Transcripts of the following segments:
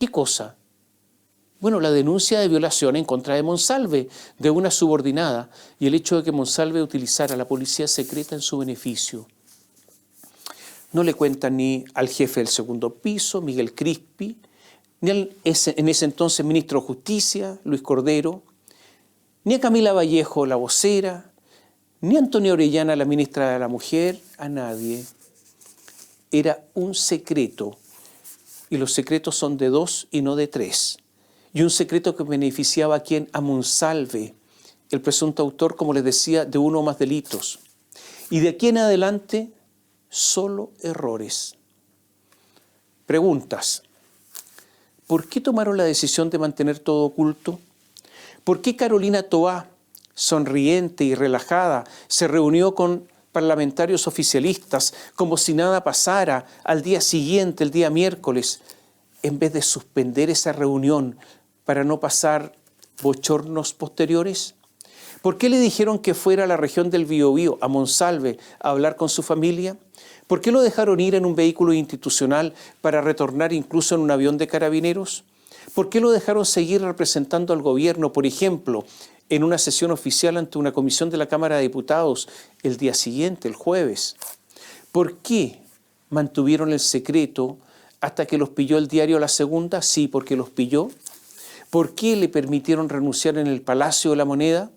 ¿Qué cosa? Bueno, la denuncia de violación en contra de Monsalve, de una subordinada, y el hecho de que Monsalve utilizara la policía secreta en su beneficio. No le cuentan ni al jefe del segundo piso, Miguel Crispi, ni en ese entonces ministro de Justicia, Luis Cordero, ni a Camila Vallejo, la vocera, ni a Antonia Orellana, la ministra de la Mujer, a nadie. Era un secreto, y los secretos son de 2 y no de 3. Y un secreto que beneficiaba a quién, a Monsalve, el presunto autor, como les decía, de uno o más delitos. Y de aquí en adelante, solo errores. Preguntas. ¿Por qué tomaron la decisión de mantener todo oculto? ¿Por qué Carolina Toá, sonriente y relajada, se reunió con parlamentarios oficialistas como si nada pasara al día siguiente, el día miércoles, en vez de suspender esa reunión para no pasar bochornos posteriores? ¿Por qué le dijeron que fuera a la región del Biobío, a Monsalve, a hablar con su familia? ¿Por qué lo dejaron ir en un vehículo institucional para retornar incluso en un avión de carabineros? ¿Por qué lo dejaron seguir representando al gobierno, por ejemplo, en una sesión oficial ante una comisión de la Cámara de Diputados el día siguiente, el jueves? ¿Por qué mantuvieron el secreto hasta que los pilló el diario La Segunda? Sí, porque los pilló. ¿Por qué le permitieron renunciar en el Palacio de la Moneda?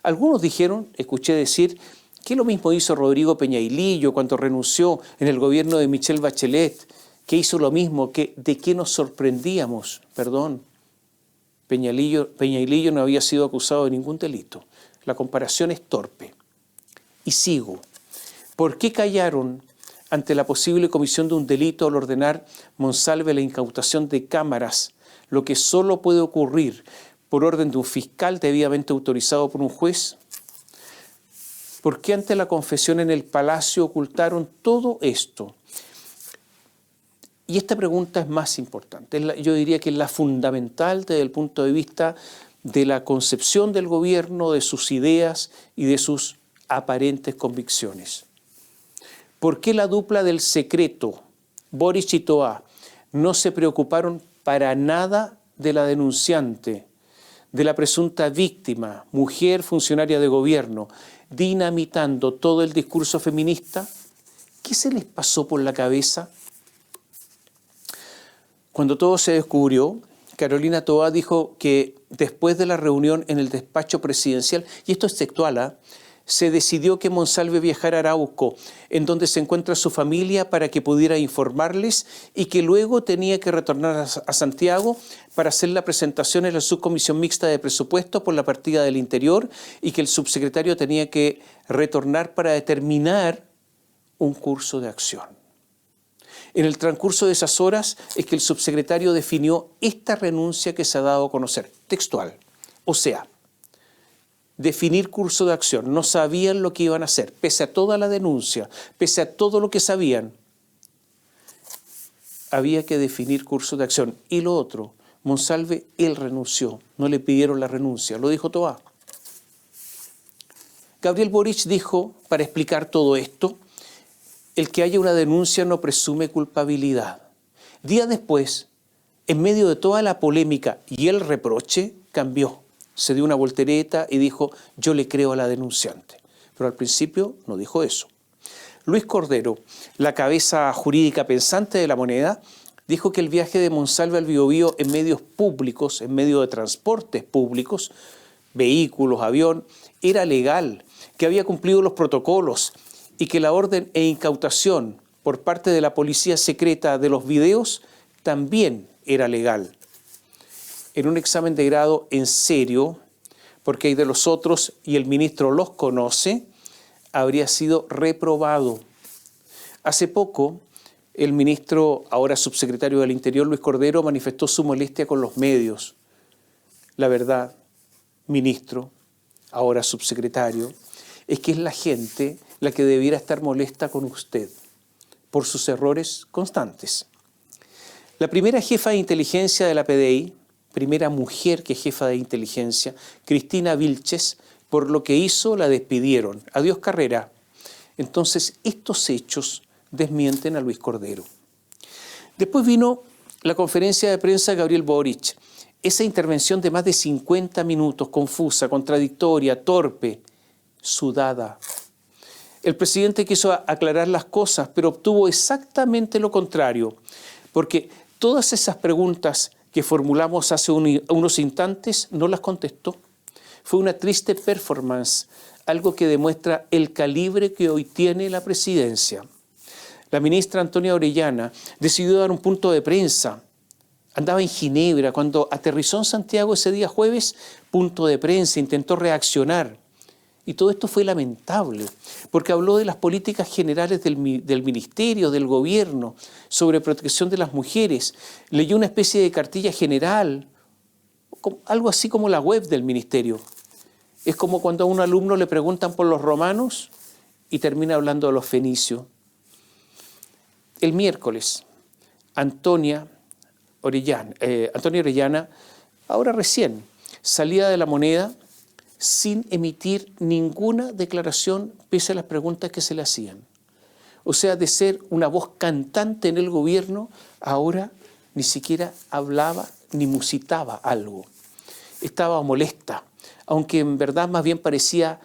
Algunos dijeron, escuché decir, que lo mismo hizo Rodrigo Peñailillo cuando renunció en el gobierno de Michelle Bachelet, que hizo lo mismo, que de qué nos sorprendíamos. Perdón, Peñailillo no había sido acusado de ningún delito. La comparación es torpe. Y sigo. ¿Por qué callaron ante la posible comisión de un delito al ordenar Monsalve la incautación de cámaras, lo que solo puede ocurrir por orden de un fiscal debidamente autorizado por un juez? ¿Por qué ante la confesión en el Palacio ocultaron todo esto? Y esta pregunta es más importante, yo diría que es la fundamental desde el punto de vista de la concepción del gobierno, de sus ideas y de sus aparentes convicciones. ¿Por qué la dupla del secreto, Boric y Toá, no se preocuparon para nada de la denunciante, de la presunta víctima, mujer funcionaria de gobierno, dinamitando todo el discurso feminista? ¿Qué se les pasó por la cabeza? Cuando todo se descubrió, Carolina Toá dijo que después de la reunión en el despacho presidencial, y esto es textual, se decidió que Monsalve viajara a Arauco, en donde se encuentra su familia, para que pudiera informarles, y que luego tenía que retornar a Santiago para hacer la presentación en la subcomisión mixta de presupuesto por la partida del Interior, y que el subsecretario tenía que retornar para determinar un curso de acción. En el transcurso de esas horas es que el subsecretario definió esta renuncia que se ha dado a conocer, textual. O sea, definir curso de acción. No sabían lo que iban a hacer, pese a toda la denuncia, pese a todo lo que sabían. Había que definir curso de acción. Y lo otro, Monsalve, él renunció, no le pidieron la renuncia, lo dijo Toá. Gabriel Boric dijo, para explicar todo esto, el que haya una denuncia no presume culpabilidad. Días después, en medio de toda la polémica y el reproche, cambió. Se dio una voltereta y dijo, yo le creo a la denunciante. Pero al principio no dijo eso. Luis Cordero, la cabeza jurídica pensante de La Moneda, dijo que el viaje de Monsalve al Biobío en medios públicos, en medio de transportes públicos, vehículos, avión, era legal, que había cumplido los protocolos y que la orden e incautación por parte de la policía secreta de los videos también era legal. En un examen de grado en serio, porque hay de los otros y el ministro los conoce, habría sido reprobado. Hace poco, el ministro, ahora subsecretario del Interior, Luis Cordero, manifestó su molestia con los medios. La verdad, ministro, ahora subsecretario, es que es la gente la que debiera estar molesta con usted por sus errores constantes. La primera jefa de inteligencia de la PDI, primera mujer que jefa de inteligencia, Cristina Vilches, por lo que hizo la despidieron. Adiós carrera. Entonces, estos hechos desmienten a Luis Cordero. Después vino la conferencia de prensa de Gabriel Boric, esa intervención de más de 50 minutos, confusa, contradictoria, torpe, sudada. El presidente quiso aclarar las cosas, pero obtuvo exactamente lo contrario, porque todas esas preguntas que formulamos hace unos instantes no las contestó. Fue una triste performance, algo que demuestra el calibre que hoy tiene la presidencia. La ministra Antonia Orellana decidió dar un punto de prensa. Andaba en Ginebra, cuando aterrizó en Santiago ese día jueves, punto de prensa, intentó reaccionar. Y todo esto fue lamentable, porque habló de las políticas generales del ministerio, del gobierno, sobre protección de las mujeres. Leyó una especie de cartilla general, algo así como la web del ministerio. Es como cuando a un alumno le preguntan por los romanos y termina hablando de los fenicios. El miércoles, Antonia Orellana, ahora recién, salía de La Moneda sin emitir ninguna declaración pese a las preguntas que se le hacían. O sea, de ser una voz cantante en el gobierno, ahora ni siquiera hablaba ni musitaba algo. Estaba molesta, aunque en verdad más bien parecía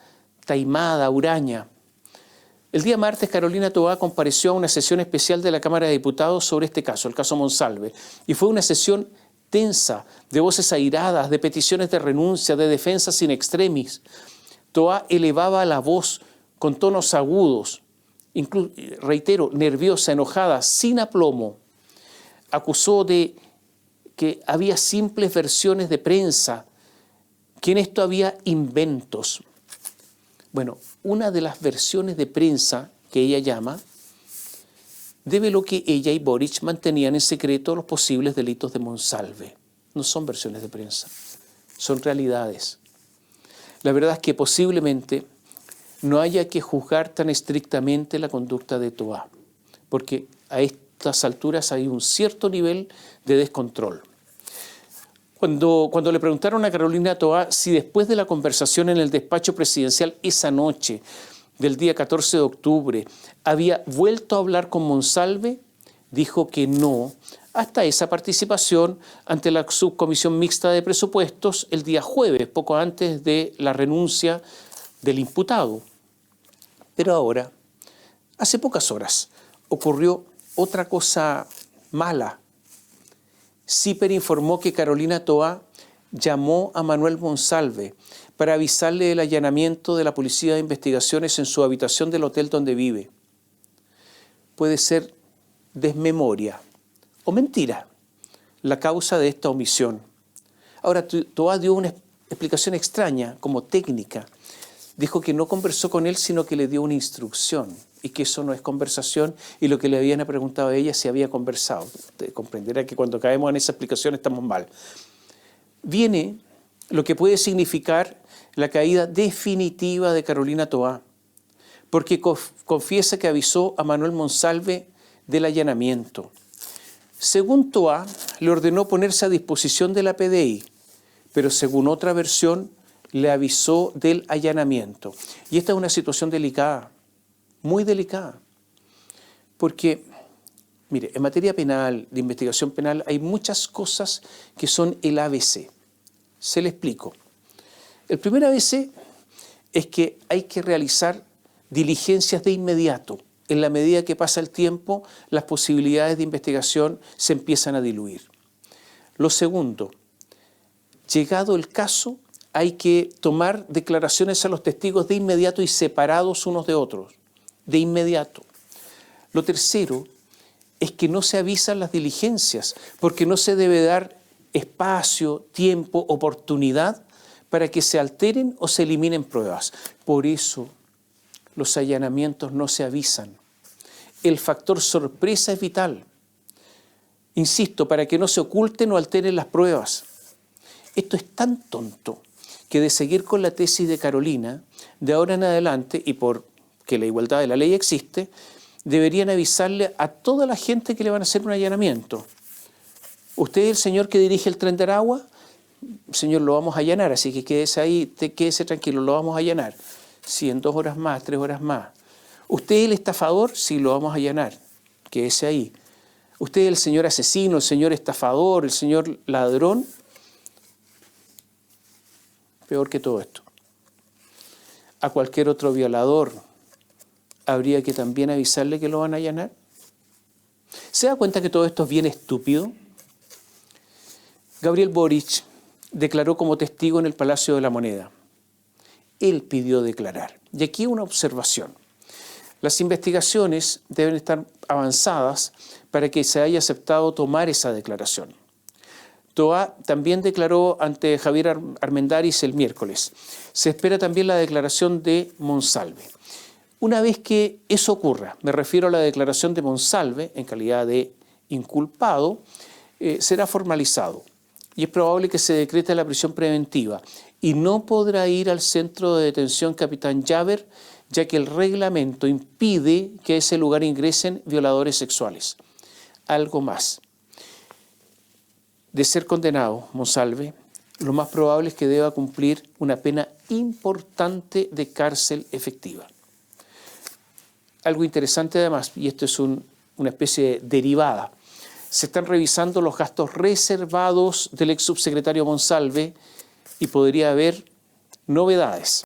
taimada, huraña. El día martes, Carolina Toá compareció a una sesión especial de la Cámara de Diputados sobre este caso, el caso Monsalve, y fue una sesión tensa, de voces airadas, de peticiones de renuncia, de defensas in extremis. Toá elevaba la voz con tonos agudos, reitero, nerviosa, enojada, sin aplomo. Acusó de que había simples versiones de prensa, que en esto había inventos. Bueno, una de las versiones de prensa que ella llama debe lo que ella y Boric mantenían en secreto los posibles delitos de Monsalve. No son versiones de prensa, son realidades. La verdad es que posiblemente no haya que juzgar tan estrictamente la conducta de Toá, porque a estas alturas hay un cierto nivel de descontrol. Cuando le preguntaron a Carolina Toá si después de la conversación en el despacho presidencial esa noche del día 14 de octubre había vuelto a hablar con Monsalve, dijo que no, hasta esa participación ante la subcomisión mixta de presupuestos el día jueves, poco antes de la renuncia del imputado. Pero ahora, hace pocas horas, ocurrió otra cosa mala. CIPER informó que Carolina Toá llamó a Manuel Monsalve para avisarle del allanamiento de la Policía de Investigaciones en su habitación del hotel donde vive. Puede ser desmemoria o mentira la causa de esta omisión. Ahora, Toá dio una explicación extraña, como técnica. Dijo que no conversó con él, sino que le dio una instrucción y que eso no es conversación, y lo que le habían preguntado a ella si había conversado. Usted comprenderá que cuando caemos en esa explicación estamos mal. Viene lo que puede significar la caída definitiva de Carolina Toá, porque confiesa que avisó a Manuel Monsalve del allanamiento. Según Toá, le ordenó ponerse a disposición de la PDI, pero según otra versión, le avisó del allanamiento. Y esta es una situación delicada, muy delicada, porque, mire, en materia penal, de investigación penal, hay muchas cosas que son el ABC. Se le explico. El primer ABC es que hay que realizar diligencias de inmediato. En la medida que pasa el tiempo, las posibilidades de investigación se empiezan a diluir. Lo segundo, llegado el caso, hay que tomar declaraciones a los testigos de inmediato y separados unos de otros, de inmediato. Lo tercero es que no se avisan las diligencias, porque no se debe dar espacio, tiempo, oportunidad para que se alteren o se eliminen pruebas. Por eso los allanamientos no se avisan. El factor sorpresa es vital. Insisto, para que no se oculten o alteren las pruebas. Esto es tan tonto que, de seguir con la tesis de Carolina, de ahora en adelante, y porque la igualdad de la ley existe, deberían avisarle a toda la gente que le van a hacer un allanamiento. Usted es el señor que dirige el Tren de Aragua, señor, lo vamos a allanar, así que quédese ahí, quédese tranquilo, lo vamos a allanar. Sí, en 2 horas más, 3 horas más. ¿Usted es el estafador? Sí, lo vamos a allanar, quédese ahí. Usted es el señor asesino, el señor estafador, el señor ladrón. Peor que todo esto. A cualquier otro violador habría que también avisarle que lo van a allanar. ¿Se da cuenta que todo esto es bien estúpido? Gabriel Boric declaró como testigo en el Palacio de la Moneda. Él pidió declarar. Y aquí una observación. Las investigaciones deben estar avanzadas para que se haya aceptado tomar esa declaración. Toá también declaró ante Javier Armendáriz el miércoles. Se espera también la declaración de Monsalve. Una vez que eso ocurra, me refiero a la declaración de Monsalve en calidad de inculpado, será formalizado y es probable que se decrete la prisión preventiva y no podrá ir al centro de detención Capitán Llaver, ya que el reglamento impide que a ese lugar ingresen violadores sexuales. Algo más. De ser condenado, Monsalve, lo más probable es que deba cumplir una pena importante de cárcel efectiva. Algo interesante además, y esto es una especie de derivada, se están revisando los gastos reservados del ex subsecretario Monsalve y podría haber novedades.